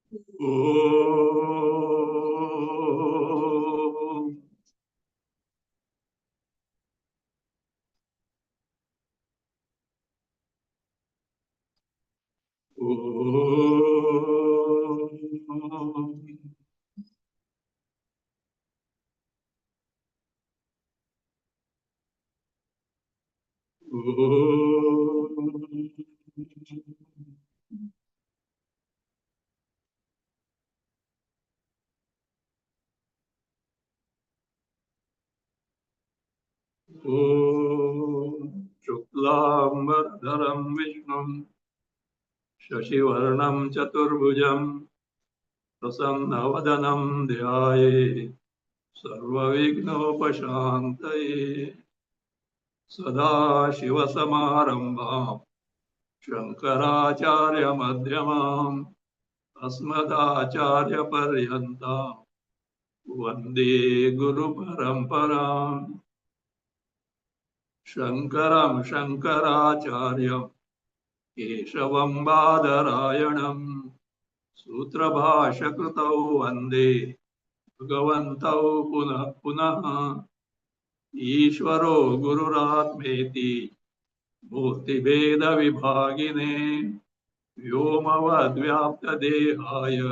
Om. Om. Om Shuklam Vishnum Shashivarnam Chaturbhujam Prasannavadanam Dhyaye Sarvavighnopashantaye Sada Shiva Samarambham Shankaracharya Madhyamam Asmadacharya Paryantam Vande Guru Paramparam Shankaram Shankaracharyam Keshavam Badarayanam Sutrabhashakritau Vande Bhagavantau Punah Punah Ishvaro Gururatmeti Murtibheda Vibhagine Vyomavadvyaptadehaya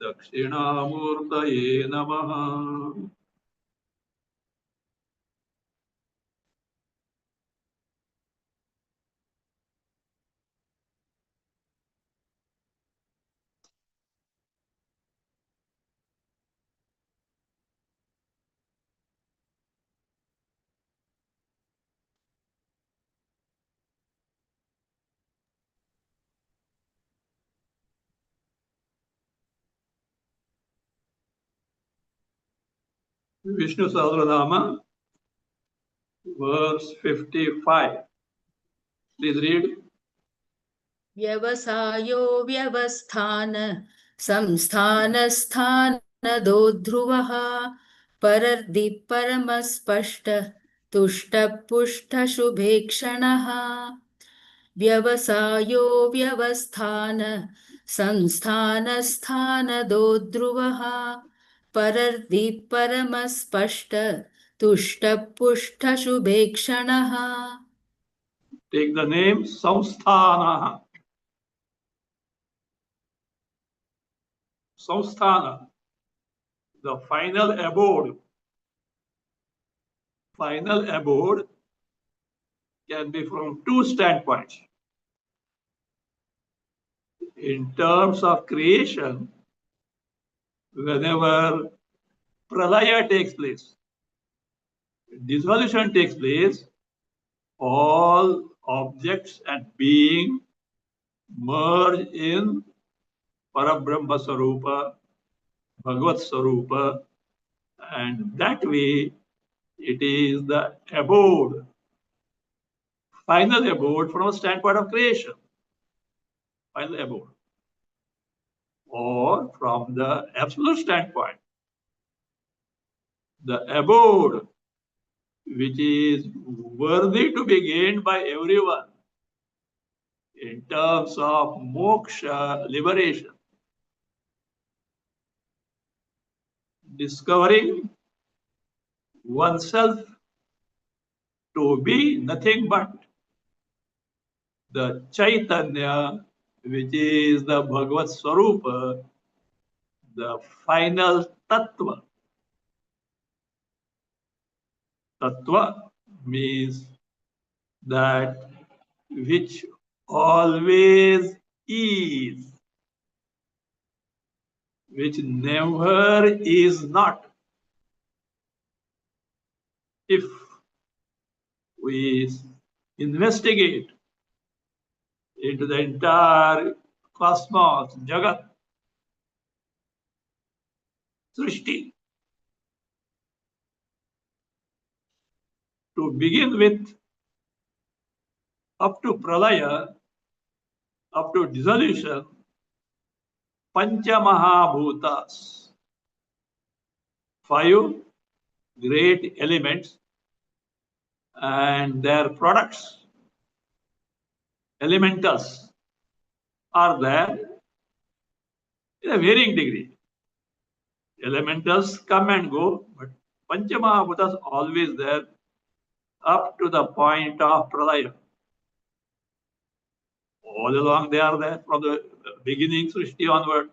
Dakshinamurtaye Namaha. Vishnu Sahasranama, verse 55. Please read. व्यवसायो व्यवस्थान संस्थानस्थानदो ध्रुवः परर्दि परमस्पष्ट तुष्टपुष्टशुभेक्षणः व्यवसायो व्यवस्थान संस्थानस्थानदो ध्रुवः परर्दि परमस्पष्ट तुष्टपुष्टशुभेक्षणः. Take the name Samsthana. Samsthana, the final abode. Final abode can be from two standpoints. In terms of creation, whenever pralaya takes place, dissolution takes place, all objects and being merge in Parabrahma Sarupa, Bhagavad Sarupa, and that way it is the abode, final abode from a standpoint of creation, final abode. Or from the absolute standpoint, the abode which is worthy to be gained by everyone in terms of moksha, liberation, discovering oneself to be nothing but the Chaitanya, which is the Bhagavad Swarupa, the final Tattva. Tattva means that which always is, which never is not. If we investigate into the entire cosmos, Jagat, Srishti, to begin with, up to Pralaya, up to dissolution, Pancha Mahabhutas, 5 great elements and their products, elementals, are there in a varying degree. Elementals come and go, but Panchamahabhutas always there up to the point of Pralaya. All along they are there from the beginning Srishti onward.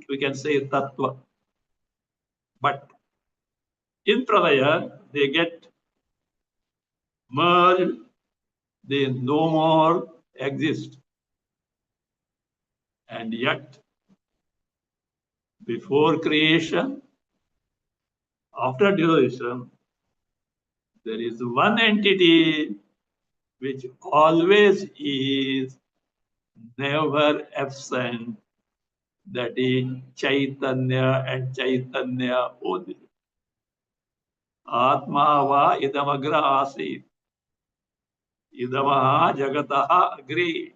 We can say Tattva. But in Pralaya, they get merged, they no more exist. And yet, before creation, after dissolution, there is one entity which always is never absent, that is Chaitanya and Chaitanya only. Atma va idamagra asit. Idamaha jagataha agri.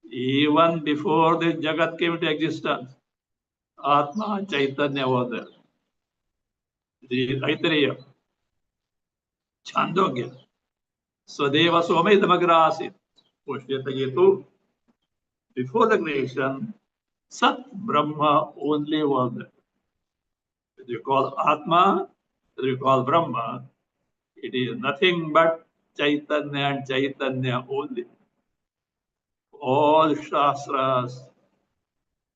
Even before the Jagat came into existence, Atma Chaitanya was there. The Aitareya, Chandogya, Swadeva Swame idamagra asit. Pushpetagetu, before the creation, Sat Brahma only was there. If you call Atma, if you call Brahma, it is nothing but Chaitanya and Chaitanya only. All Shastras,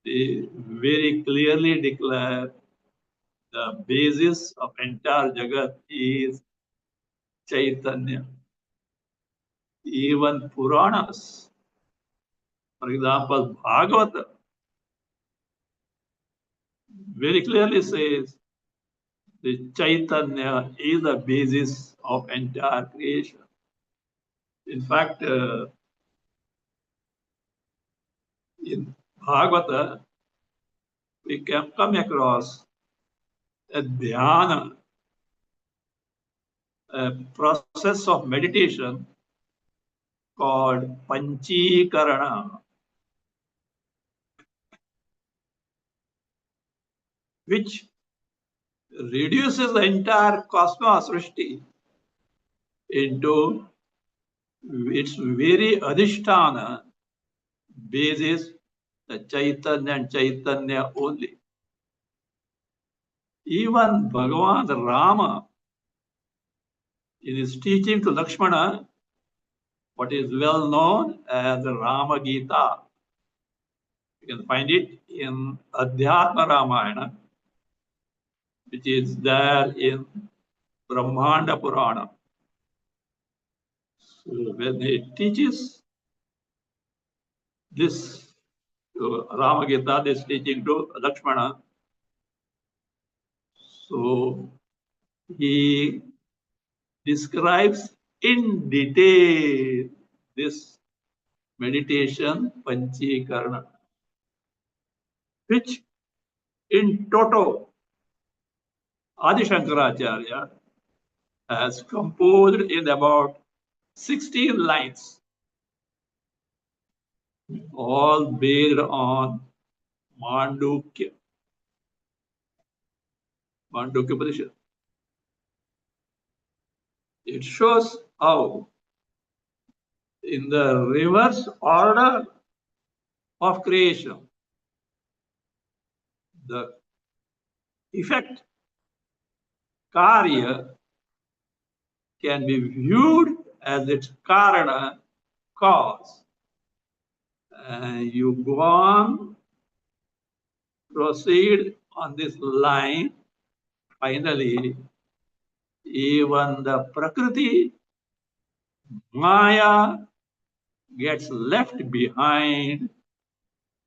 they very clearly declare the basis of entire Jagat is Chaitanya. Even Puranas, for example, Bhagavata, very clearly says the Chaitanya is the basis of entire creation. In fact, in Bhagavata, we can come across a dhyana, a process of meditation called Panchikarana, which reduces the entire cosmos Srishti into its very adhisthana basis, the Chaitanya and Chaitanya only. Even Bhagavan Rama, in his teaching to Lakshmana, what is well known as the Rama Gita, you can find it in Adhyatma Ramayana, which is there in Brahmanda Purana. So when he teaches this Rama Gita, this teaching to Lakshmana, so he describes in detail this meditation Panchikarana, which in toto Adi Shankaracharya has composed in about 16 lines, all based on Mandukya Upanishad. It shows how, in the reverse order of creation, the effect, karya, can be viewed as its karana, cause. And you go on, proceed on this line. Finally, even the Prakriti, Maya, gets left behind.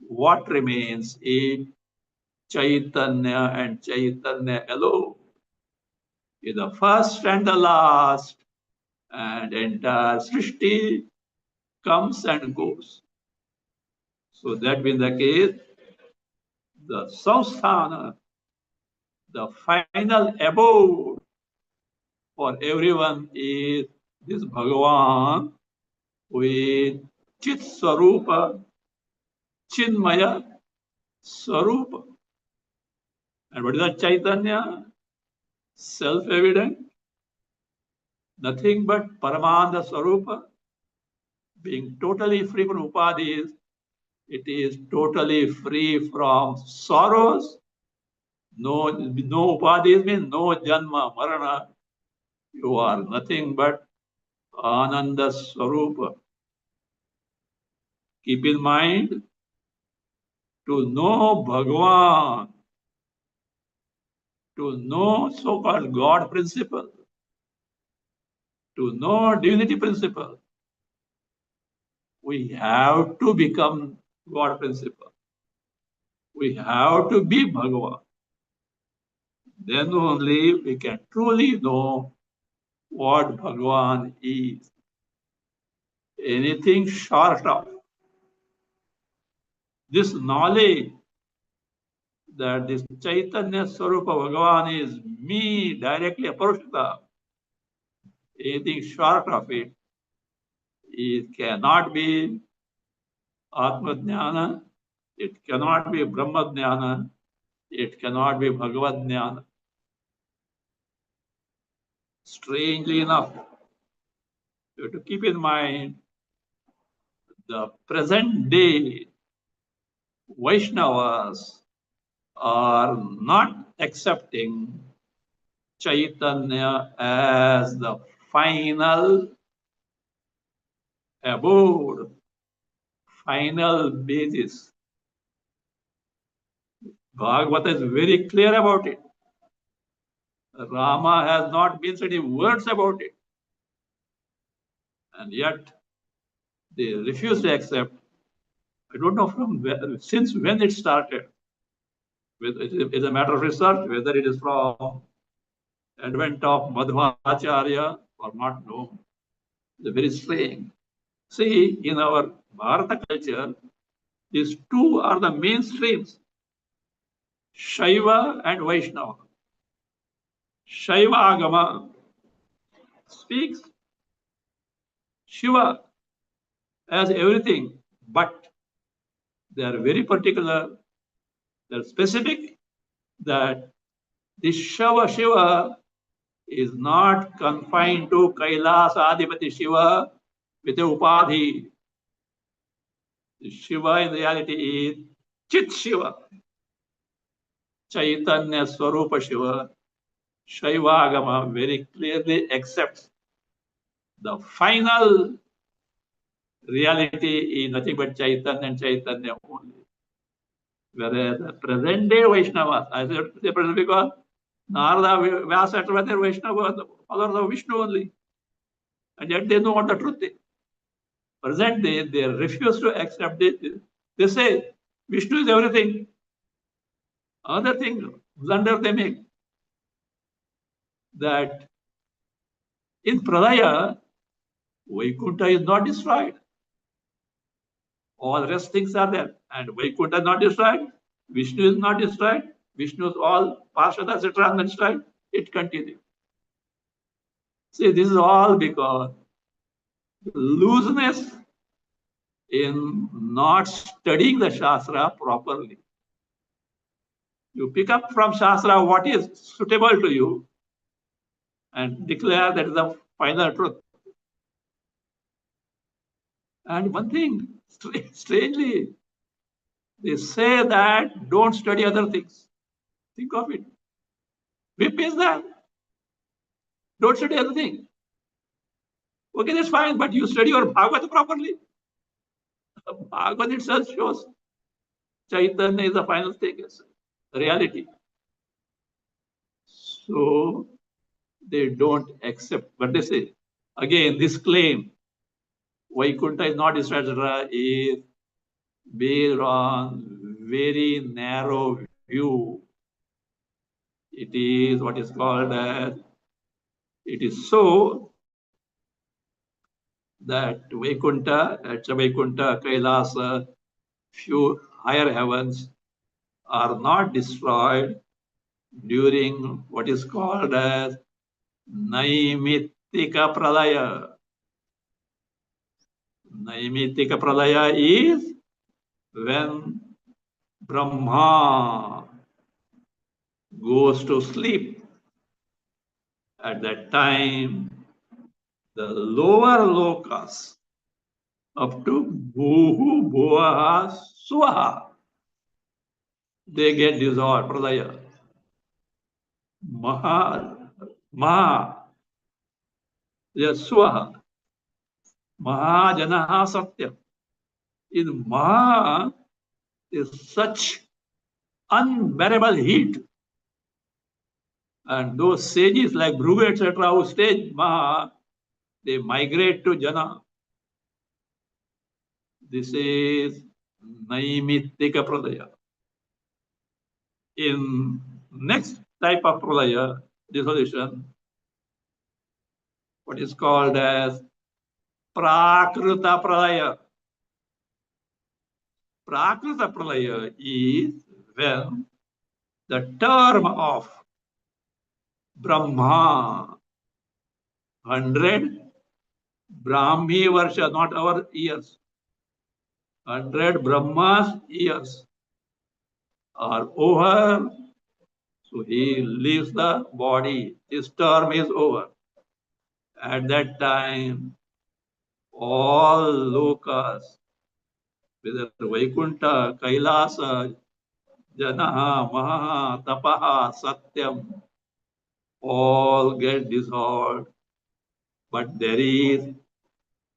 What remains is Chaitanya and Chaitanya alone. Is the first and the last, and entire Srishti comes and goes. So that being the case, the Samsthana, the final abode for everyone is this Bhagavan with Chit Swarupa, Chinmaya Swarupa. And what is that Chaitanya? Self-evident, nothing but Paramanda Swarupa, being totally free from upadhis, It is totally free from sorrows. No upadhis means no janma, marana. You are nothing but Ananda Swarupa. Keep in mind, to know Bhagavan, to know so-called God principle, to know divinity principle, we have to become God principle. We have to be Bhagavan. Then only we can truly know what Bhagavan is. Anything short of this knowledge that this Chaitanya Swarupa Bhagavan is me directly Aparushita, anything short of it, it cannot be Atma Jnana, it cannot be Brahma Jnana, it cannot be Bhagavad Jnana. Strangely enough, you have to keep in mind the present day Vaishnavas are not accepting Chaitanya as the final abode, final basis. Bhagavata is very clear about it. Rama has not been said words about it. And yet they refuse to accept. I don't know from where, since when it started. It is a matter of research, whether it is from advent of Madhvacharya or not known. It's very strange. See, in our Bharata culture, these two are the mainstreams, Shaiva and Vaishnava. Shaiva Agama speaks Shiva as everything, but they are very particular, they are specific that this Shiva is not confined to Kailas Adipati Shiva with a upadhi. The Shiva in reality is Chit Shiva, Chaitanya Swarupa Shiva. Shaivagama very clearly accepts the final reality is nothing but Chaitanya and Chaitanya only. Whereas the present day Vaishnavas, I say present because Narada, Vyasa, etc., they are Vaishnavas, followers of Vishnu only. And yet they know what the truth is. Present day, they refuse to accept it. They say Vishnu is everything. Another thing, blunder they make, that in Pralaya, Vaikuntha is not destroyed. All rest things are there. And Vaikuntha is not destroyed. Vishnu is not destroyed. Vishnu's all Parshada, etc. are not destroyed. It continues. See, this is all because looseness in not studying the Shastra properly. You pick up from Shastra what is suitable to you and declare that is the final truth. And one thing, strangely, they say that don't study other things. Think of it. Whip is that. Don't study other things. Okay, that's fine, but you study your Bhagavad properly. Bhagavad itself shows Chaitanya is the final thing, yes, reality. So they don't accept. But they say, again, this claim, Vaikuntha is not destroyed, etc., is based on very narrow view. It is what is called as, it is so that Vaikuntha, Vaikuntha, Kailasa, few higher heavens are not destroyed during what is called as Naimittika Pralaya. Naimittika Pralaya is when Brahma goes to sleep. At that time, the lower lokas up to Bhuhu, Bhuvaha, Swaha, they get dissolved, pralaya. Maha, yes, Swaha. Mahajanaha Satyam. In Maha is such unbearable heat. And those sages like Bhruva, etc., who stay Maha, they migrate to Jana. This is Naimittika Pradaya. In next type of Pradaya, dissolution, what is called as Prakruta Pradaya. Prakruta Pradaya is when the term of Brahma, 100 Brahmi Varsha, not our years, 100 Brahma's years are over, so he leaves the body. His term is over. At that time, all lokas, whether Vaikuntha, Kailasa, Janaha, Maha, Tapaha, Satyam, all get dissolved. But there is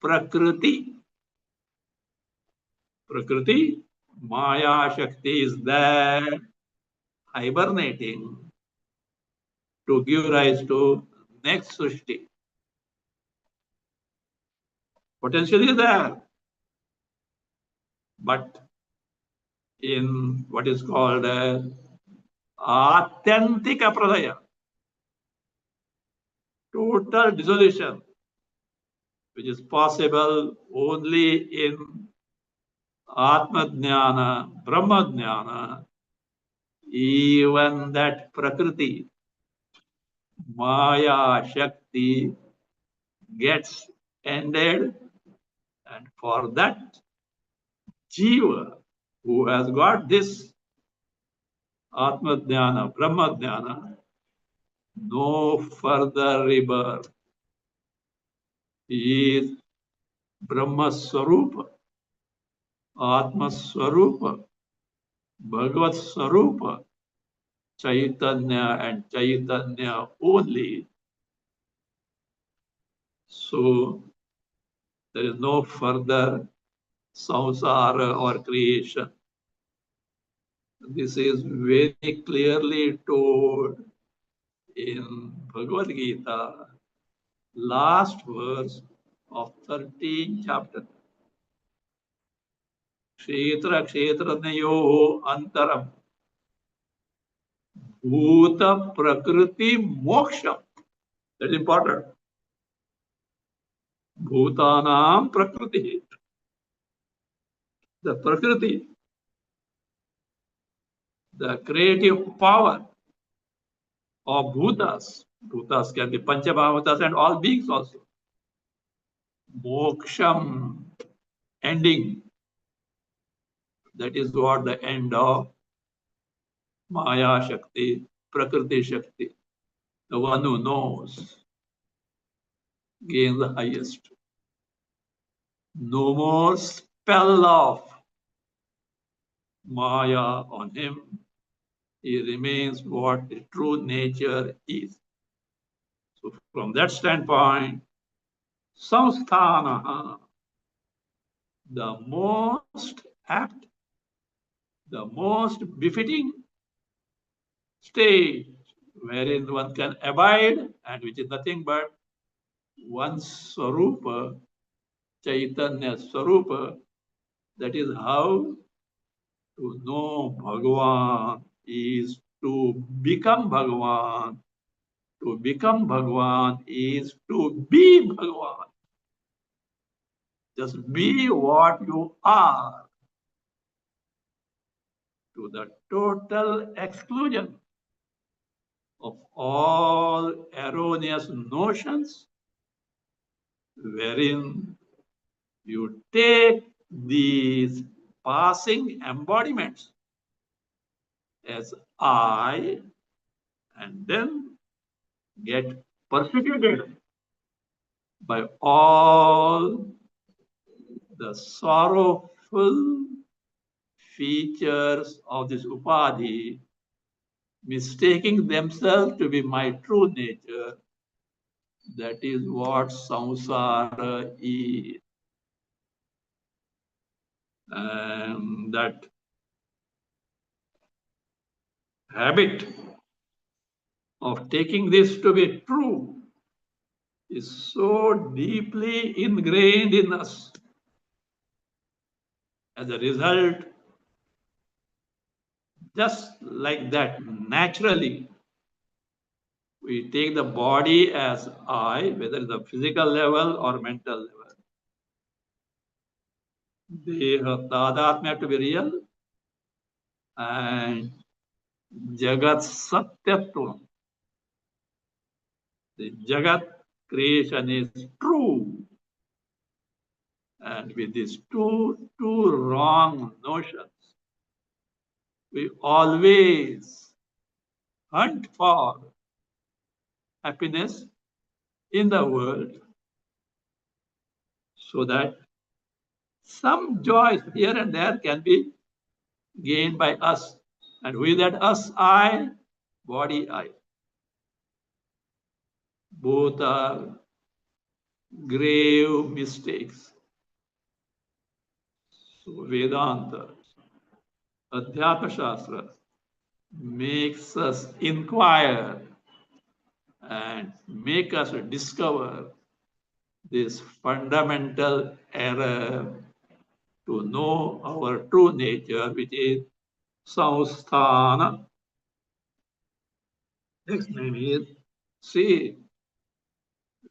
Prakriti. Prakriti, Maya Shakti is there, hibernating to give rise to next Srishti. Potential is there. But in what is called Atyantika Pradaya, total dissolution, which is possible only in Atma Jnana, Brahma Jnana, even that Prakriti, Maya Shakti gets ended, and for that Jiva who has got this Atma Jnana, Brahma Jnana, no further rebirth. He is Brahma Swarupa, Atma Swarupa, Bhagavat Swarupa, Chaitanya and Chaitanya only. So there is no further samsara or creation. This is very clearly told in Bhagavad Gita, last verse of 13th chapter. Kshetra kshetranayo antaram bhuta prakriti moksha. That is important. Bhutanam prakriti. The prakriti, the creative power of bhutas. Bhutas can be panchabhavatas and all beings also. Moksham, ending. That is what the end of Maya Shakti, Prakriti Shakti. The one who knows gains the highest. No more spell of Maya on him. He remains what his true nature is. So from that standpoint, samsthana, the most apt, the most befitting state wherein one can abide, and which is nothing but one's Swarupa, Chaitanya Swarupa. That is how to know Bhagavan is to become Bhagavan. To become Bhagavan is to be Bhagavan. Just be what you are, to the total exclusion of all erroneous notions wherein you take these passing embodiments as I and then get persecuted by all the sorrowful features of this upadhi, mistaking themselves to be my true nature. That is what samsara is. And that habit of taking this to be true is so deeply ingrained in us. As a result, just like that, naturally, we take the body as I, whether it's the physical level or mental level. Deha tadatmya to be real and Jagat Satyatvam. The Jagat creation is true. And with these two wrong notions, we always hunt for happiness in the world so that some joys here and there can be gained by us. And with that us, I, body, I. Both are grave mistakes. So Vedanta, Adhyatma Shastra makes us inquire and make us discover this fundamental error to know our true nature, which is Samsthana. Next name is, see,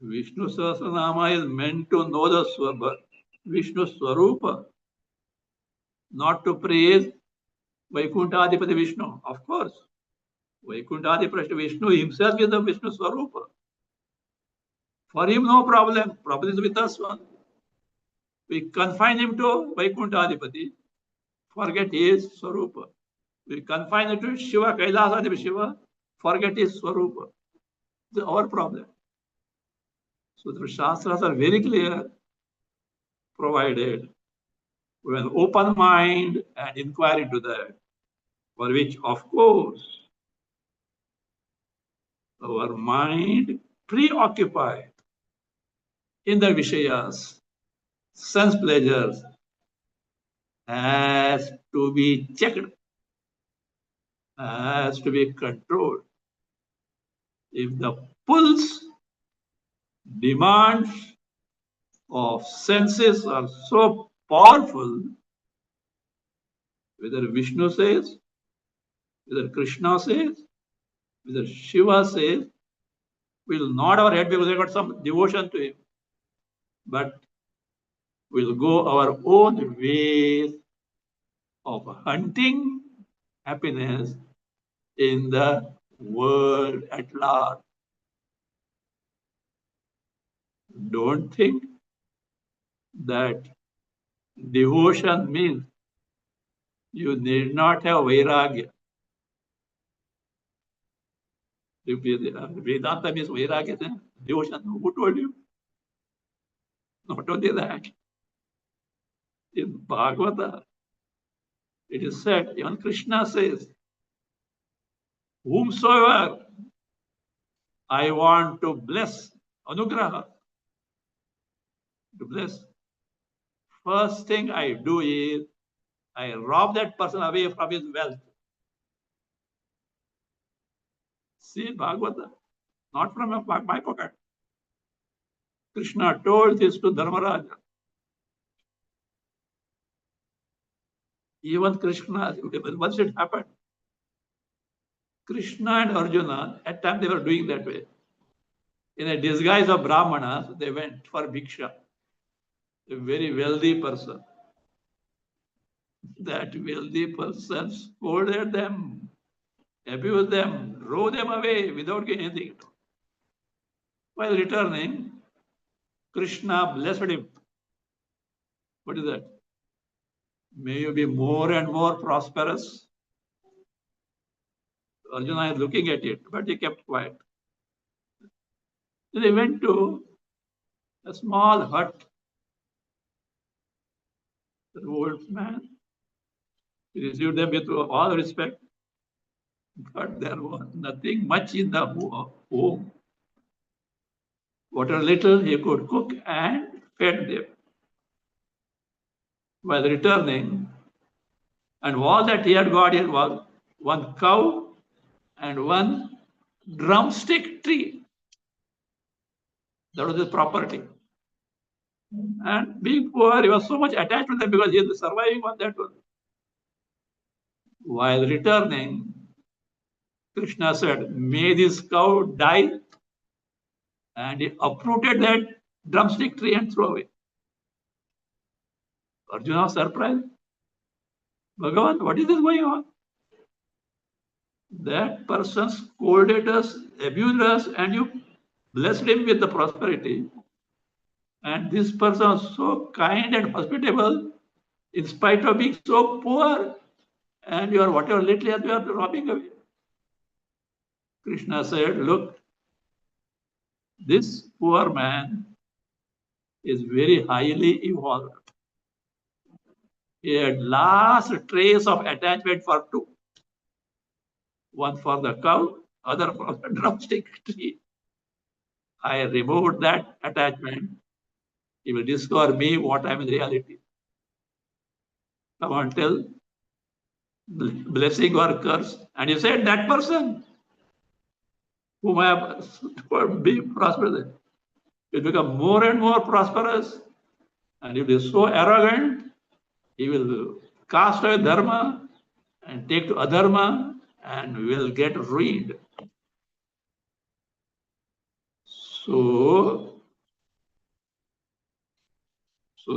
Vishnu Sahasranama is meant to know the Vishnu Swarupa, not to praise Vaikuntadipati Vishnu. Of course, Vaikuntadipati Vishnu himself is the Vishnu Swarupa. For him, no problem. Problem is with us. We confine him to Vaikuntadipati, forget his Swarupa. We confine it to Shiva, Kailasadipati Shiva, forget his Swarupa. It's our problem. So the Shastras are very clear, provided with an open mind and inquiry to that, for which, of course, our mind preoccupied in the Vishayas, sense pleasures, has to be checked, has to be controlled. If the pulse demands of senses are so powerful, whether Vishnu says, whether Krishna says, whether Shiva says, we'll nod our head because we got some devotion to him. But we'll go our own ways of hunting happiness in the world at large. Don't think that devotion means you need not have vairagya. Vedanta means vairagya, devotion. Who told you? Not only that, in Bhagavata, it is said, even Krishna says, whomsoever I want to bless, anugraha, to bless, first thing I do is I rob that person away from his wealth. See Bhagavata, not from my pocket. Krishna told this to Dharmaraja. Even Krishna, once it happened, Krishna and Arjuna, at times they were doing that way. In a disguise of Brahmanas, they went for Bhiksha. A very wealthy person. That wealthy person scolded them, abused them, drove them away without getting anything. While returning, Krishna blessed him. What is that? May you be more and more prosperous. Arjuna is looking at it, but he kept quiet. Then they went to a small hut. The old man He received them with all respect, but there was nothing much in the home. Whatever little he could cook and fed them. While returning, and all that he had got here was one cow and one drumstick tree. That was his property. And being poor, he was so much attached to them because he was surviving on that one. While returning, Krishna said, "May this cow die." And he uprooted that drumstick tree and threw away. Arjuna was surprised. Bhagavan, what is this going on? That person scolded us, abused us, and you blessed him with the prosperity. And this person was so kind and hospitable, in spite of being so poor, and you are whatever little you are robbing away. Krishna said, look, this poor man is very highly evolved. He had last trace of attachment for two. One for the cow, other for the drumstick tree. I removed that attachment. He will discover me what I am in reality. Come on, tell blessing or curse. And he said, that person whom I have be prosperous will become more and more prosperous. And if he is so arrogant, he will cast away dharma and take to adharma and will get ruined. So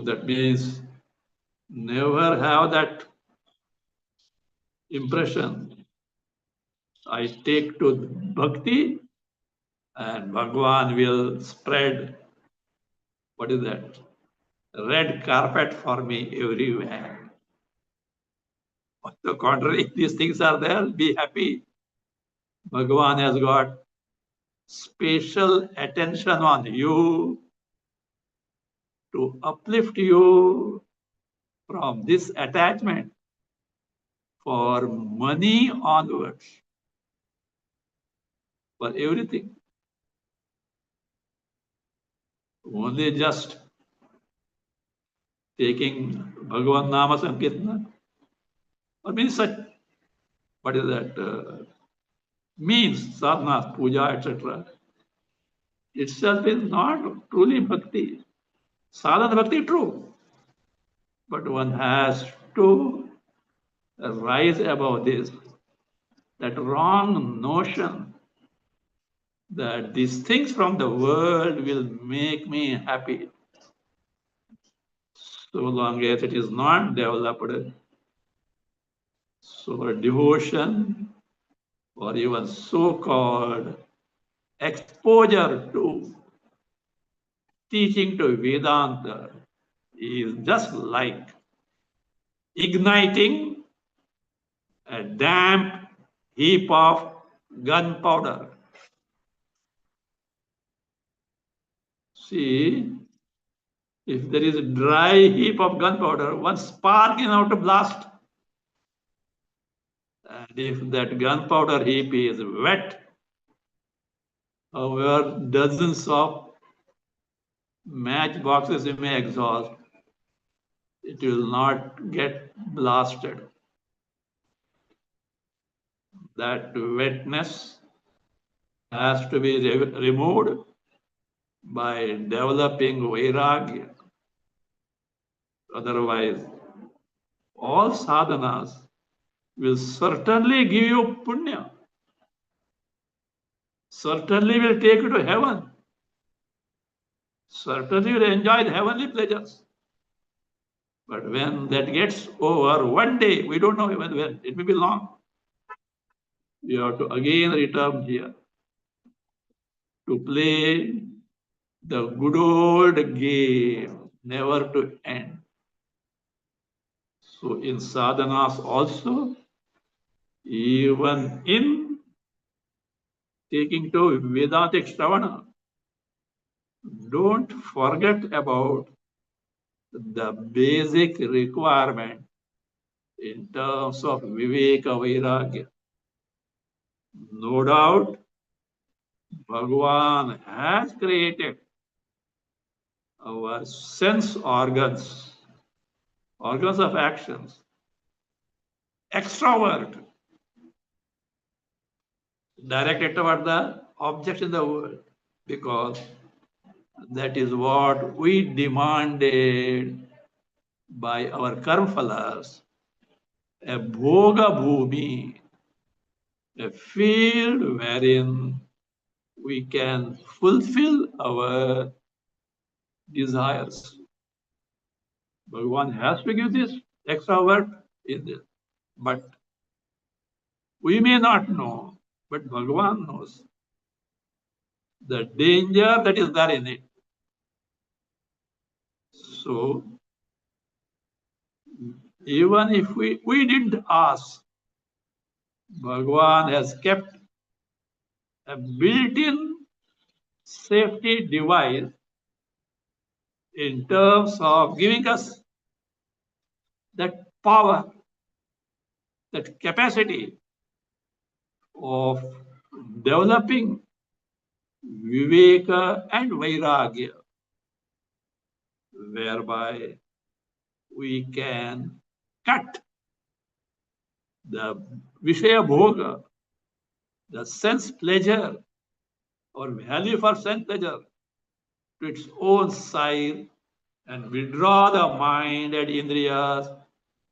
that means never have that impression. I take to bhakti and Bhagwan will spread, what is that? Red carpet for me everywhere. On the contrary, these things are there, be happy. Bhagwan has got special attention on you to uplift you from this attachment for money onwards, for everything. Only just taking Bhagavan Nama Sankirtana, or means such, what is that, means sadhana, puja, etc. itself is not truly bhakti. Sadhana bhakti, true, but one has to rise above this, that wrong notion that these things from the world will make me happy. So long as it is not developed, so devotion or even so-called exposure to teaching to Vedanta is just like igniting a damp heap of gunpowder. See, if there is a dry heap of gunpowder, one spark is out to blast. And if that gunpowder heap is wet, however, dozens of matchboxes you may exhaust, it will not get blasted. That wetness has to be removed by developing vairagya. Otherwise, all sadhanas will certainly give you punya, certainly will take you to heaven, certainly will enjoy the heavenly pleasures. But when that gets over, one day, we don't know when, it may be long, you have to again return here to play the good old game, never to end. So in sadhanas also, even in taking to Vedantic Shravana, don't forget about the basic requirement in terms of Viveka Vairagya. No doubt, Bhagavan has created our sense organs, organs of actions, extrovert, directed toward the objects in the world, because that is what we demanded by our karmaphalas, a bhoga bhumi, a field wherein we can fulfill our desires. Bhagavan has to give this extrovert in this, but we may not know, but Bhagavan knows the danger that is there in it. So even if we didn't ask, Bhagavan has kept a built-in safety device in terms of giving us that power, that capacity of developing viveka and vairagya, whereby we can cut the vishaya bhoga, the sense pleasure or value for sense pleasure, to its own side and withdraw the mind and indriyas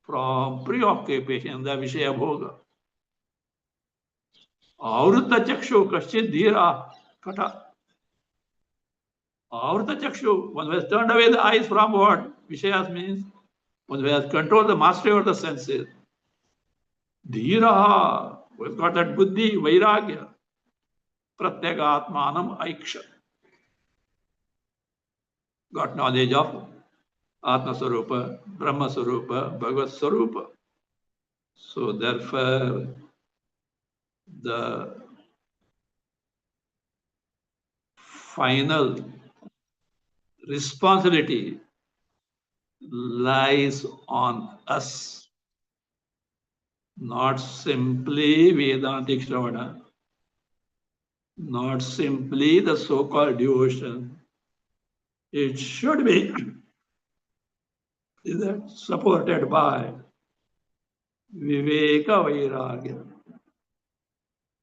from preoccupation, the vishaya bhoga. Avrita chakshu kaschid dhira kata. Avrita chakshu, one who has turned away the eyes from what? Vishayas means one who has controlled the mastery over the senses. Dhira, who has got that buddhi, vairagya, pratyagatmanam aiksha. Got knowledge of Atma Sarupa, Brahma Sarupa, Bhagavad Sarupa. So therefore, the final responsibility lies on us, not simply Vedantic Shravana, not simply the so-called devotion. It should be supported by Viveka Vairagya.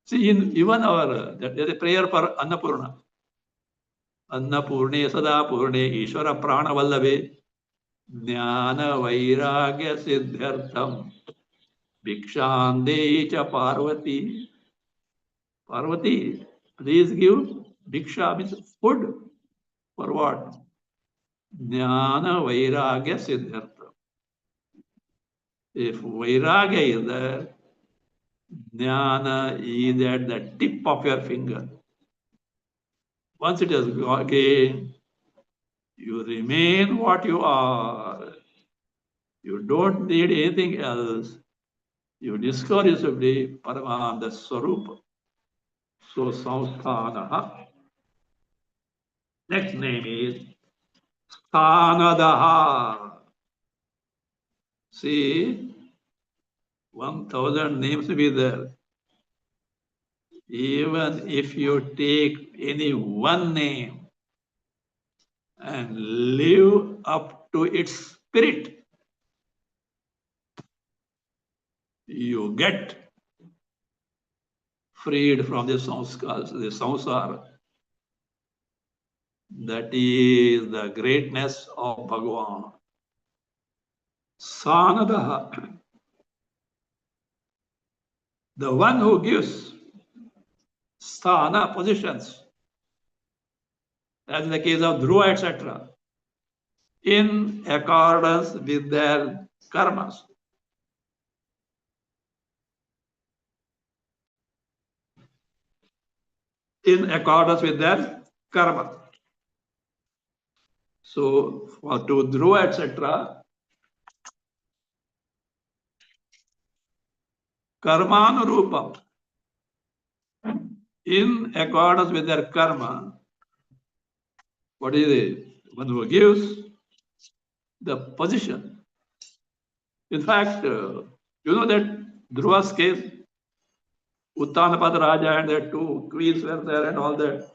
See, in even our, there is a prayer for Annapurna. Annapurne Sada Purne Ishvara Prana Vallabhe Jnana Vairagya Siddhartham Bhikshande cha Parvati. Parvati, please give Bhiksha means food. For what? Jnana Vairagya Siddhartham. If Vairagya is there, Jnana is at the tip of your finger. Once it is gained, you remain what you are. You don't need anything else. You discover yourself Paramananda Swarupa. So Samsthanaha. Next name is Sthanadaha. See, 1000 names will be there. Even if you take any one name and live up to its spirit, you get freed from the samskaras, the samsara. That is the greatness of Bhagavan. Sanadaha, the one who gives sthana, positions, as in the case of Dhruva, etc., in accordance with their karmas. In accordance with their karma. So, for to Dhruva, etc., karmanurupam, in accordance with their karma, what is it? One who gives the position. In fact, You know that Dhruva's case, Uttanapada Raja and their two queens were there and all that.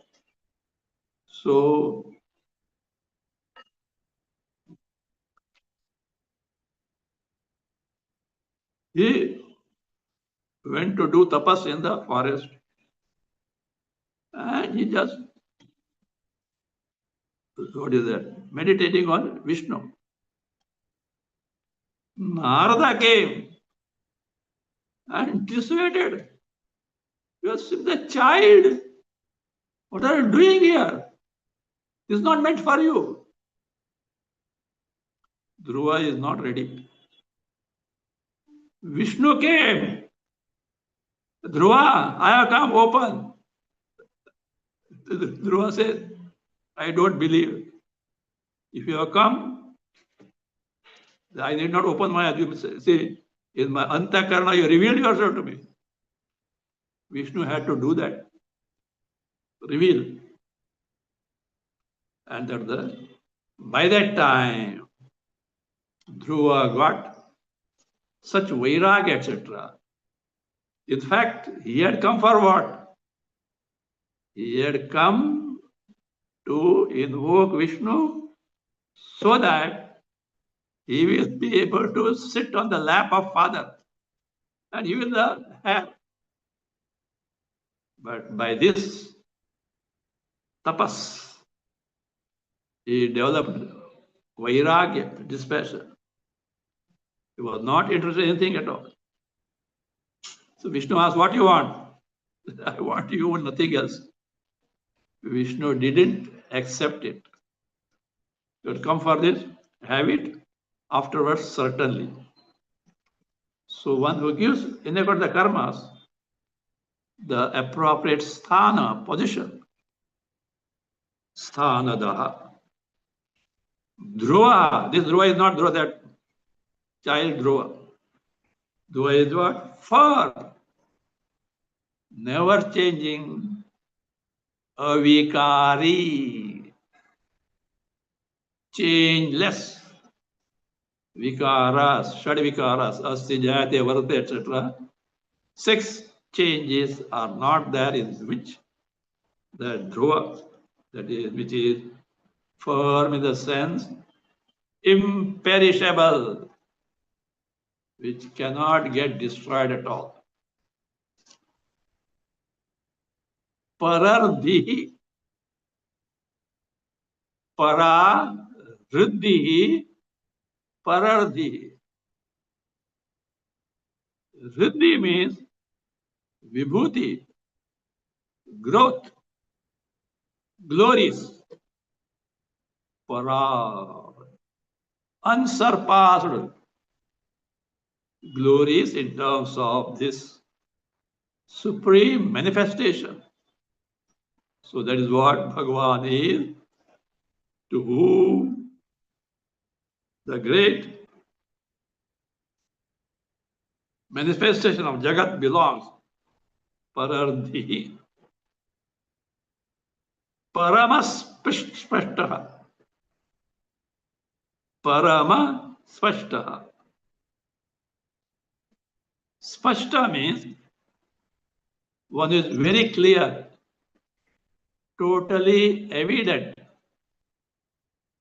So he went to do tapas in the forest and he just, what is that, meditating on Vishnu. Narada came and dissuaded. You are simply a child. What are you doing here? This is not meant for you. Dhruva is not ready. Vishnu came. Dhruva, I have come open. Dhruva said, I don't believe. If you have come, I need not open my eyes. See, in my antakarna, you revealed yourself to me. Vishnu had to do that. Reveal. And by that time, Dhruva got such vairag, etc. In fact, he had come for what? He had come to invoke Vishnu so that he will be able to sit on the lap of Father and he will have. But by this tapas, he developed vairagya, dispassion. He was not interested in anything at all. So Vishnu asked, what do you want? I want you, nothing else. Vishnu didn't accept it. You would come for this, have it, afterwards, certainly. So one who gives, in accordance with the karmas, the appropriate sthana, position, sthanadaha. Dhruva, this Dhruva is not Dhruva, that child Dhruva. Dhruva is what? For never changing, avikari, changeless, vikaras, shadvikaras, asti, jayate, varate, etc. 6 changes are not there in which the Dhruva, that is, which is firm in the sense, imperishable, which cannot get destroyed at all. Parardhi, para, riddhi, parardhi. Riddhi means vibhuti, growth, glories. Para, unsurpassed glories in terms of this supreme manifestation. So that is what Bhagavan is, to whom the great manifestation of Jagat belongs. Parardhi. Paramaspashtaha. Parama spashtaha. Spashta means one is very clear, totally evident.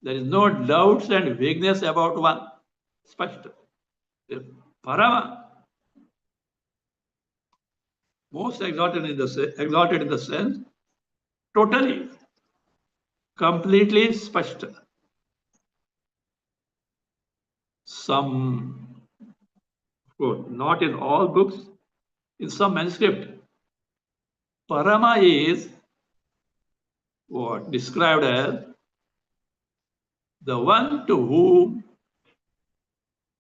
There is no doubts and vagueness about one. Spashta. Parama, most exalted in the sense, totally, completely spashta. Some, of course, not in all books, in some manuscript, Parama is what described as the one to whom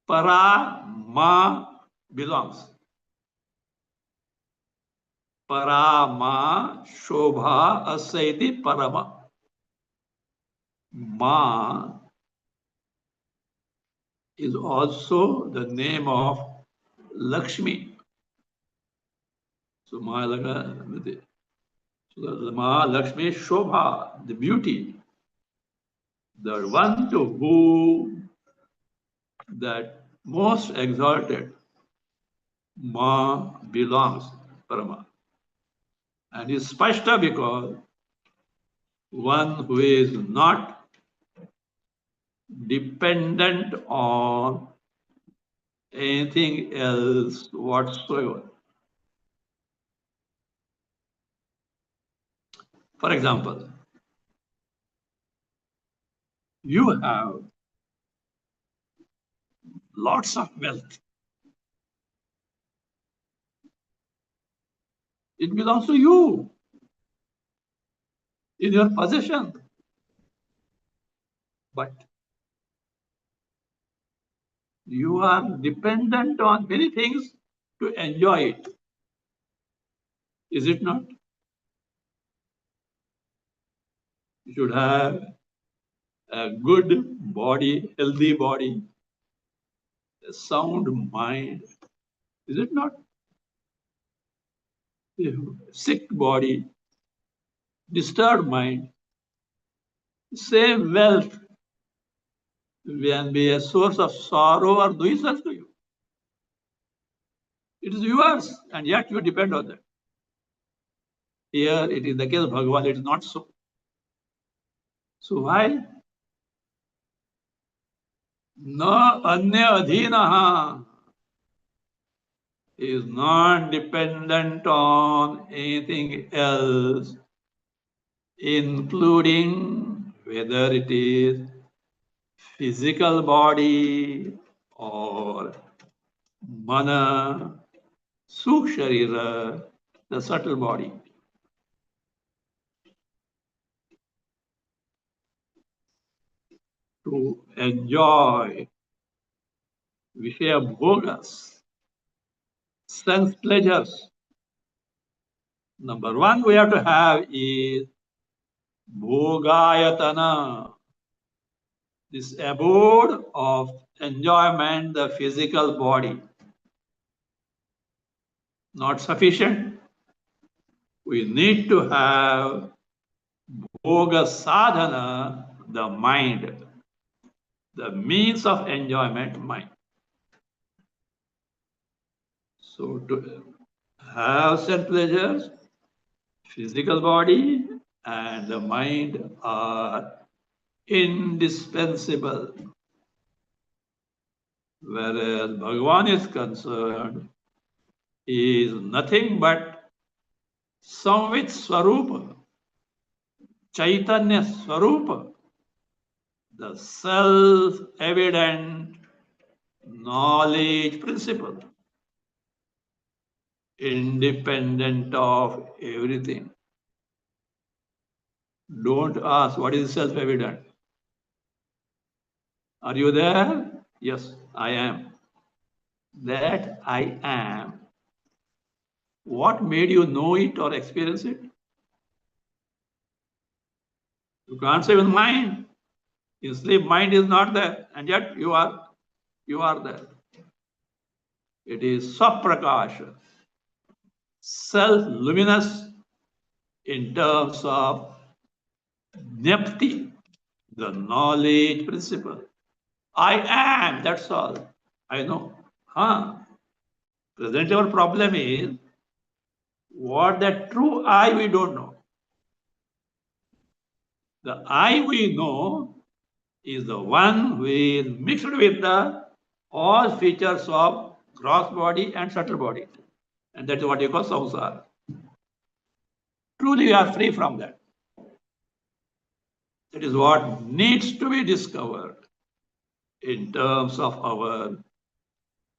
Parama belongs. Parama Shobha Asaiti Parama. Ma is also the name of Lakshmi. So Ma Lakshmi Shobha, the beauty, the one to whom that most exalted Ma belongs, Parama. And is Spashta because one who is not dependent on anything else whatsoever. For example, you have lots of wealth. It belongs to you, in your possession. But you are dependent on many things to enjoy it. Is it not? You should have a good body, healthy body, a sound mind. Is it not? A sick body, disturbed mind. Same wealth can be a source of sorrow or nuisance to you. It is yours, and yet you depend on that. Here, it is the case of Bhagavan, it is not so. So why? Na anya adhinaha is not dependent on anything else, including whether it is physical body or mana, suksharira, the subtle body. To enjoy Vishaya bhogas, sense pleasures. Number one we have to have is bhogayatana, this abode of enjoyment, the physical body. Not sufficient. We need to have bhoga sadhana, the mind, the means of enjoyment, mind. So to have sense pleasures, physical body and the mind are indispensable. Whereas Bhagavan is concerned, he is nothing but Samvit Swarupa, Chaitanya Swarupa, the self-evident knowledge principle, independent of everything. Don't ask what is self-evident. Are you there? Yes, I am. That I am. What made you know it or experience it? You can't say with mind. In sleep, mind is not there, and yet you are there. It is Saprakash, self-luminous in terms of Jnapti, the knowledge principle. I am, that's all. I know. Presently our problem is what that true I we don't know. The I we know is the one who is mixed with the all features of gross body and subtle body. And that is what you call samsara. Truly we are free from that. That is what needs to be discovered in terms of our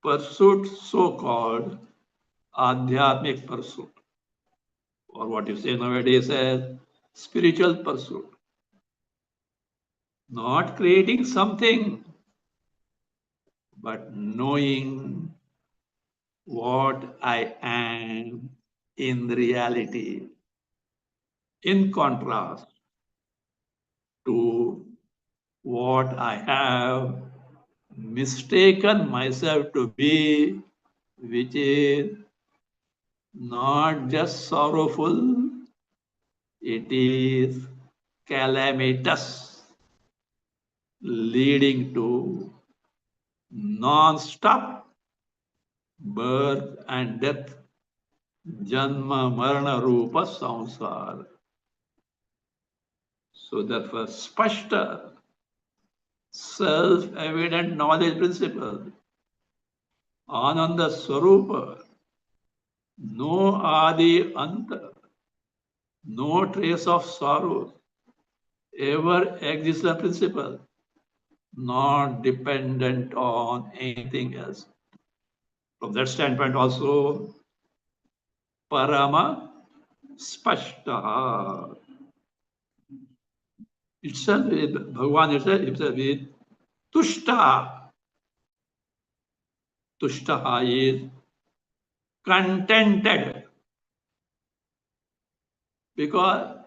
pursuit, so-called adhyatmic pursuit, or what you say nowadays as spiritual pursuit. Not creating something, but knowing what I am in reality, in contrast to what I have mistaken myself to be, which is not just sorrowful, it is calamitous, leading to non-stop birth and death, janma marana rupa samsara. So therefore, spashta, self-evident knowledge principle, ananda swarupa, no adi anta, no trace of sorrow, ever exists principle, not dependent on anything else. From that standpoint also, parama spashta. Itself, Bhagavan itself is tushta. Tushta is contented. Because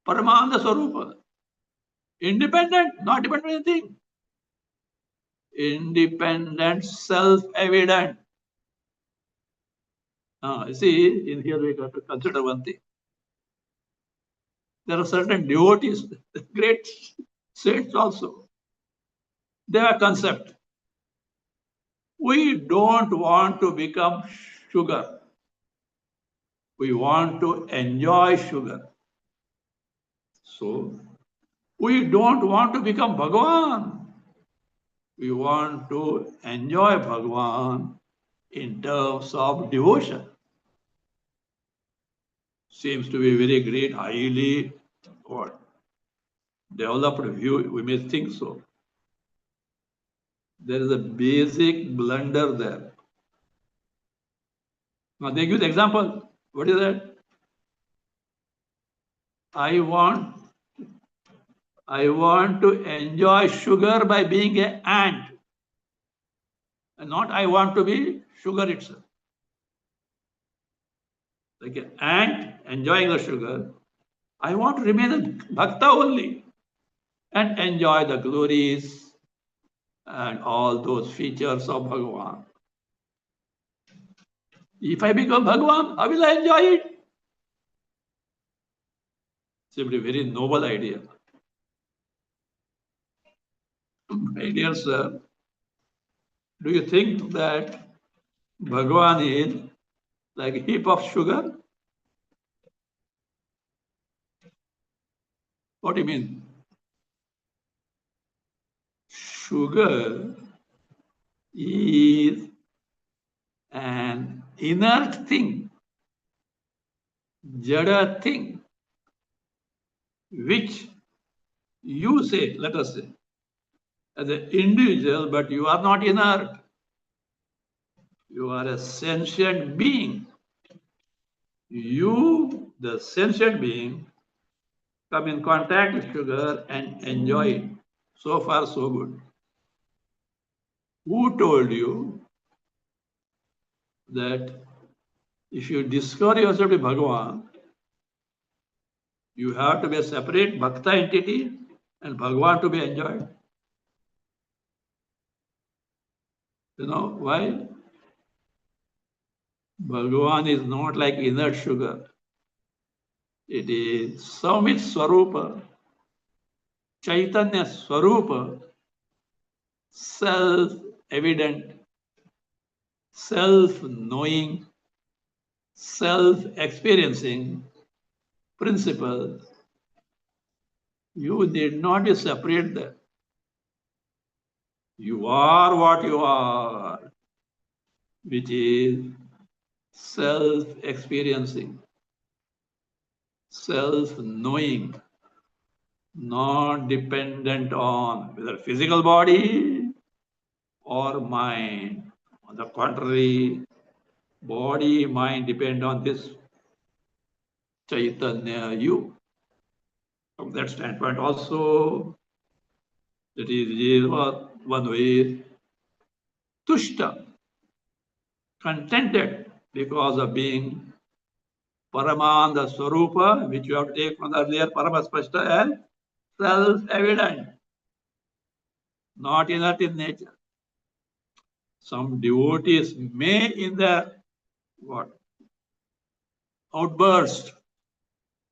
Paramananda Swarupa, independent, not dependent on anything. Independent, self-evident. You see, in here we got to consider one thing. There are certain devotees, great saints also. They have a concept. We don't want to become sugar. We want to enjoy sugar. So, we don't want to become Bhagavan. We want to enjoy Bhagavan in terms of devotion. Seems to be very great, highly what, developed view, we may think so. There is a basic blunder there. Now they give the example. What is that? I want to enjoy sugar by being an ant. And not I want to be sugar itself. Like an ant enjoying the sugar. I want to remain a bhakta only and enjoy the glories and all those features of Bhagavan. If I become Bhagavan, how will I enjoy it? Simply very noble idea. My dear sir, do you think that Bhagavan is like a heap of sugar? What do you mean? Sugar is an inert thing, jada thing, which you say, let us say, as an individual, but you are not inert. You are a sentient being. You, the sentient being, come in contact with sugar and enjoy it. So far, so good. Who told you that if you discover yourself to be Bhagavan, you have to be a separate Bhakta entity and Bhagavan to be enjoyed? You know why? Bhagavan is not like inert sugar. It is Samit Swarupa, Chaitanya Swarupa, self-evident, self-knowing, self-experiencing principle. You need not separate that. You are what you are, which is self-experiencing, self-knowing, not dependent on whether physical body or mind. On the contrary, body, mind depend on this Chaitanya you. From that standpoint also, that is one way, tushta, contented because of being Paramanda Swarupa, which you have to take from the earlier Paramaspashta and self-evident, not inert in nature. Some devotees may in their what outburst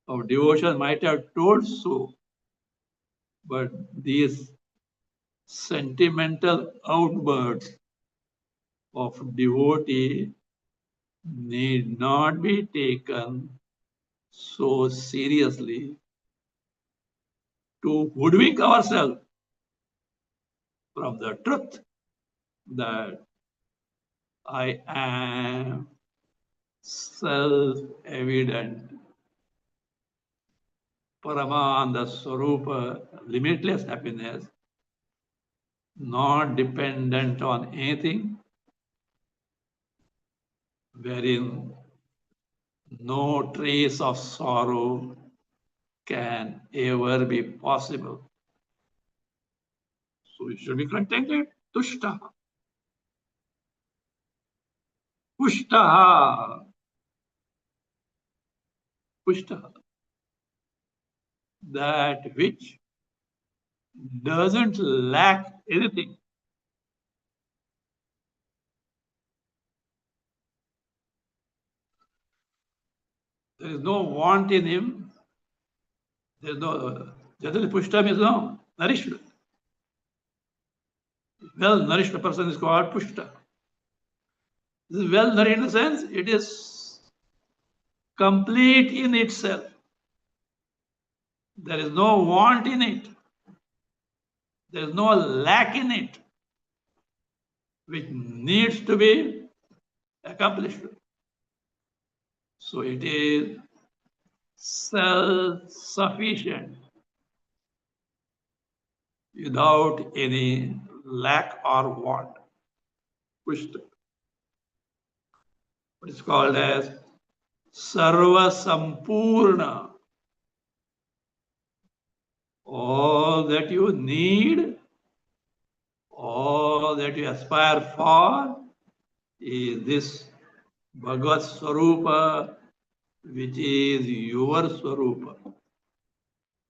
of devotion might have told so, but these sentimental outbursts of devotee need not be taken so seriously to hoodwink ourselves from the truth that I am self-evident, Paramanda Swarupa, limitless happiness, not dependent on anything, wherein no trace of sorrow can ever be possible. So you should be contented. Tushta. Pushta. Pushta. That which doesn't lack anything. There is no want in him. There is no, generally Pushta means no, nourished. Well nourished person is called Pushta. This is well nourished in the sense it is complete in itself. There is no want in it. There is no lack in it, which needs to be accomplished. So it is self-sufficient without any lack or want. Pushta. What is called as Sarva Sampurna. All that you need, all that you aspire for is this Bhagavad Swarupa, which is your Swarupa,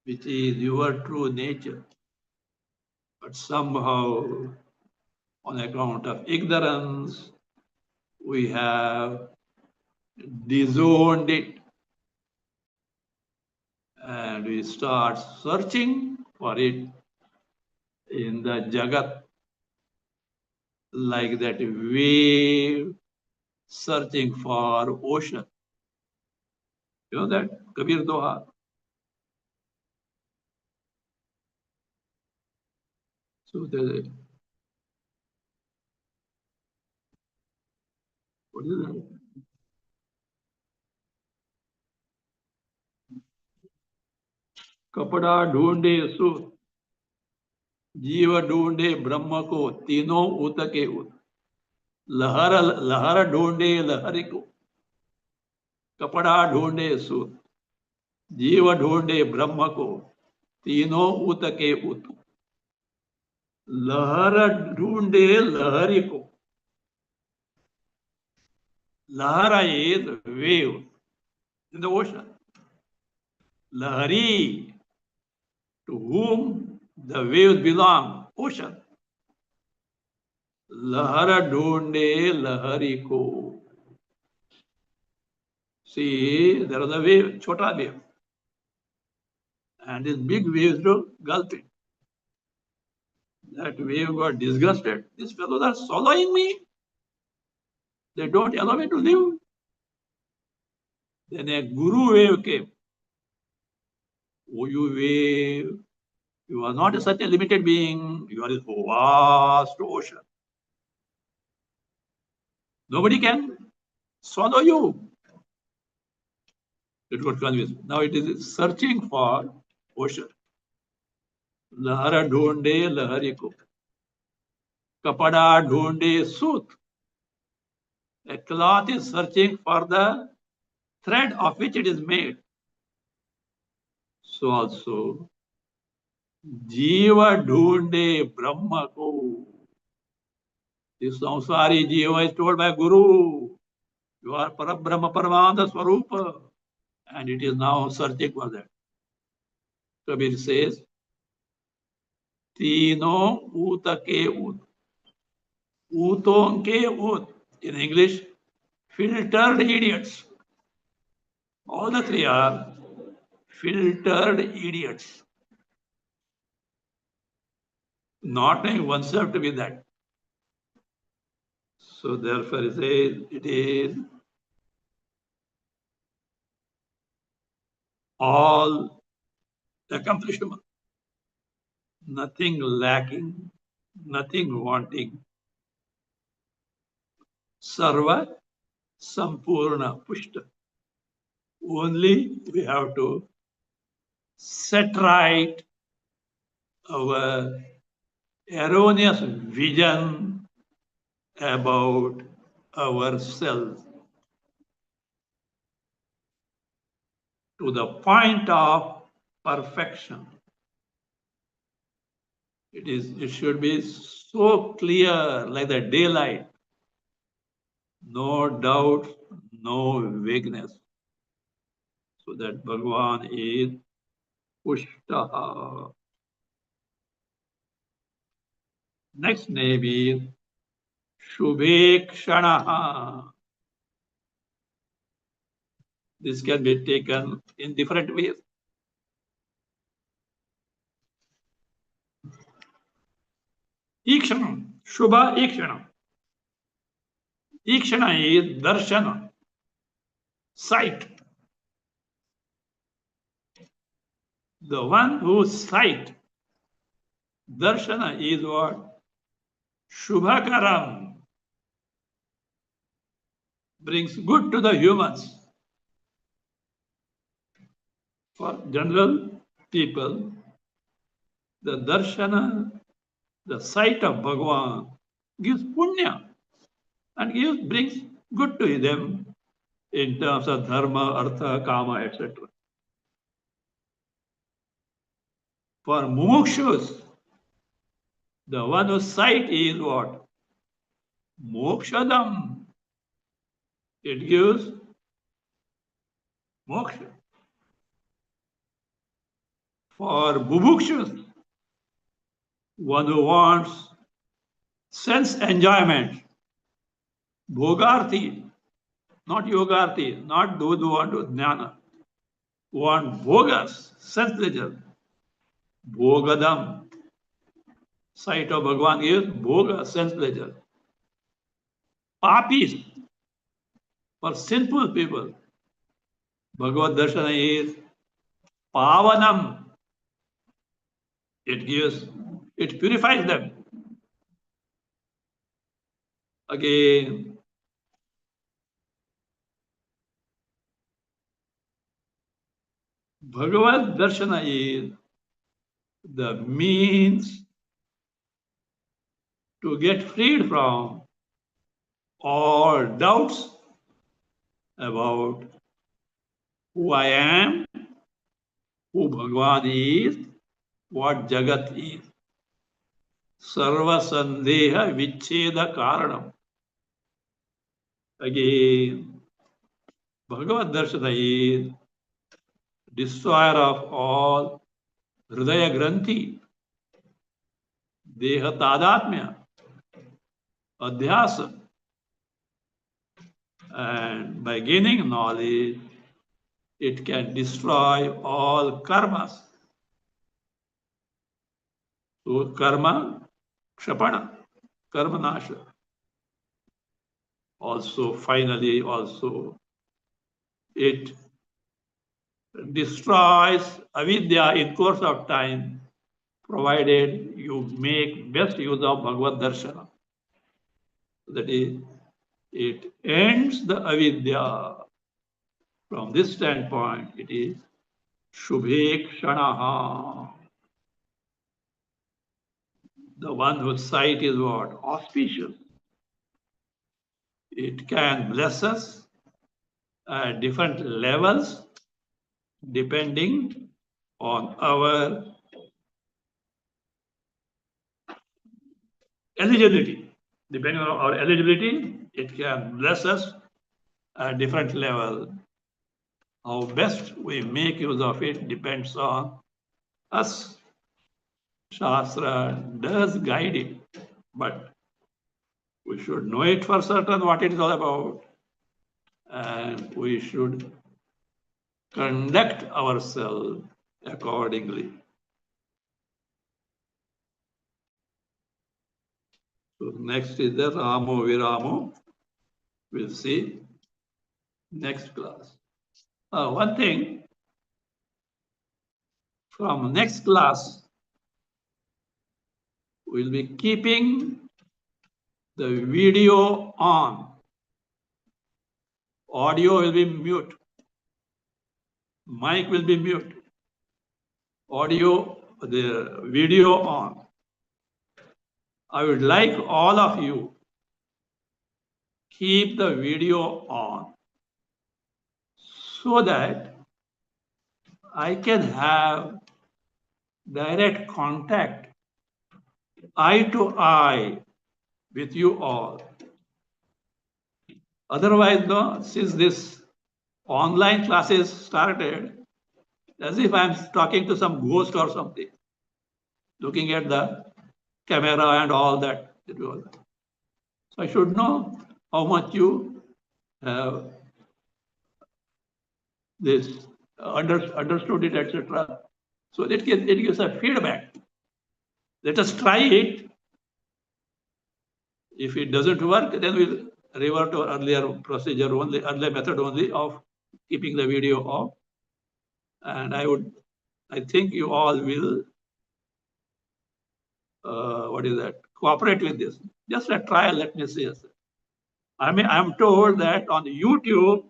which is your true nature. But somehow, on account of ignorance, we have disowned it and we start searching for it in the Jagat, like that wave searching for ocean. You know that Kabir Doha. So what is that? कपड़ा ढूंढे सुर, जीव ढूंढे ब्रह्म को, तीनों उत के उत। लहर लहर ढूंढे लहरी को, कपड़ा ढूंढे सुर, जीव ढूंढे ब्रह्म को, तीनों उत के उत। लहर ढूंढे लहरी को. Lahara is wave in the ocean. Lahari, to whom the waves belong, ocean. Lahara dhunde lahari ko. See, there was a wave, chota wave. And this big wave to gulp it. That wave got disgusted. These fellows are swallowing me. They don't allow me to live. Then a guru wave came. Oh, you wave, you are not such a limited being. You are a vast ocean. Nobody can swallow you. It got confused. Now it is searching for ocean. Lahara dhonde lahari ko. Kapada dhonde sut. A cloth is searching for the thread of which it is made. So also, Jiva dhonde Brahma ko. This samsari Jiva is told by Guru, you are Parabrahma Paramanda Swarupa. And it is now searching for that. Kabir says, Tino uta ke ut. Uton ke ut. In English, filtered idiots. All the three are filtered idiots. Not knowing oneself to be that. So therefore it is all accomplishable, nothing lacking, nothing wanting. Sarva Sampurna Pushta. Only we have to set right our erroneous vision about ourselves to the point of perfection. It should be so clear like the daylight, no doubt, no vagueness. So that Bhagavan is Pushtaha. Next name is Shubhekshanaha. This can be taken in different ways. Ikshana, Shubha Ikshana. Ikshana is Darshana, sight. The one who sight, Darshana is what? Shubhakaram, brings good to the humans. For general people, the Darshana, the sight of Bhagavan, gives punya and brings good to them in terms of dharma, artha, kama, etc. For mumukshus, the one whose sight is what? Mokshadam. It gives moksha. For bubukshus, one who wants sense enjoyment, bhogarthi, not yogarthi, not those who want to jnana, who want bhogas, sense pleasure, bhogadam. Sight of Bhagavan is bhoga, sense pleasure. Papis, for sinful people, Bhagavad Darshana is pavanam. It purifies them. Again, Bhagavad Darshana is the means to get freed from all doubts about who I am, who Bhagavan is, what Jagat is. Sarva Sandeha Vicheda Karanam. Again, Bhagavad Darshana is destroyer of all Hridaya Granthi, Deha Tadatmya, Adhyasa. And by gaining knowledge, it can destroy all karmas. So karma, kshapana, karma nasha. Also, finally, it destroys avidya in course of time, provided you make best use of Bhagavad Darshana. That is, it ends the avidya. From this standpoint, it is Shubhekshanaha. The one whose sight is what? Auspicious. It can bless us at different levels depending on our eligibility. Depending on our eligibility, it can bless us at different level. How best we make use of it depends on us. Shastra does guide it, but we should know it for certain what it is all about, and we should conduct ourselves accordingly. So next is the Ramo Viramo. We'll see next class. One thing, from next class, we'll be keeping the video on. Audio will be mute. Mic will be mute. Audio, the video on. I would like all of you keep the video on so that I can have direct contact, eye to eye, with you all. Otherwise, no, since this online classes started, as if I'm talking to some ghost or something, looking at the camera and all that. So I should know how much you have this understood it, etc. So it gives a feedback. Let us try it. If it doesn't work, then we'll revert to earlier procedure only, earlier method only of keeping the video off. And I think you all will, cooperate with this. Just a trial, let me see. I mean, I'm told that on YouTube,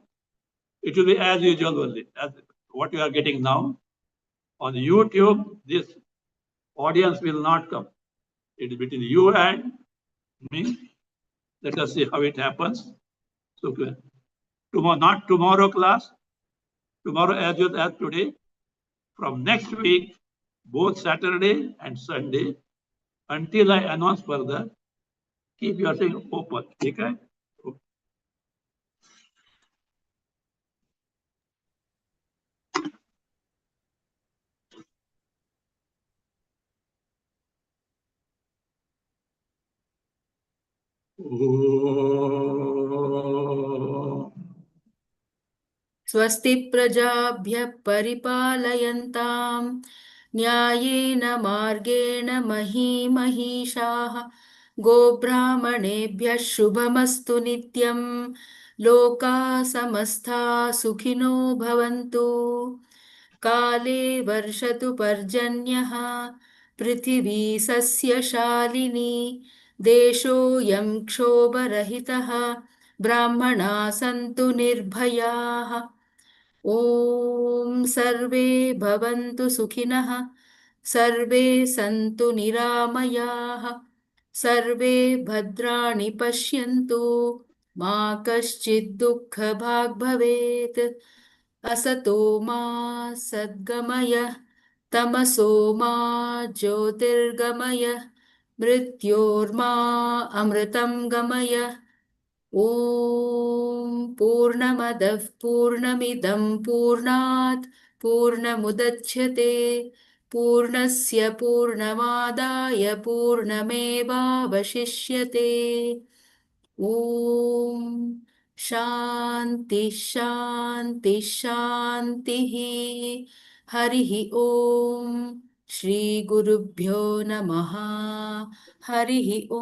it will be as usual only, as what you are getting now. On YouTube, this audience will not come. It is between you and me. Let us see how it happens. So tomorrow, not tomorrow class, tomorrow as well as today. From next week, both Saturday and Sunday, until I announce further, keep yourself open. Okay? स्वस्ति प्रजाभ्यः परिपालयन्तां न्यायेन मार्गेण महीमहीषाः गोब्राह्मणेभ्यः शुभमस्तु नित्यं लोकाः समस्ताः सुखिनो भवन्तु काले वर्षतु पर्जन्यः पृथिवी सस्यशालिनी देशोऽयं क्षोभरहितः ब्राह्मणाः सन्तु निर्भयाः ॐ सर्वे भवन्तु सुखिनः सर्वे सन्तु निरामयाः सर्वे भद्राणि पश्यन्तु मा कश्चित् दुःखभाग् भवेत् असतो मा सद्गमय तमसो मा ज्योतिर्गमय मृत्योर्मा अमृतं गमय ॐ पूर्णमदः पूर्णमिदं पूर्णात् पूर्णमुदच्यते पूर्णस्य पूर्णमादाय पूर्णमेवावशिष्यते ॐ शान्ति शान्ति शान्तिः हरिः ॐ श्रीगुरुभ्यो नमः हरिः ॐ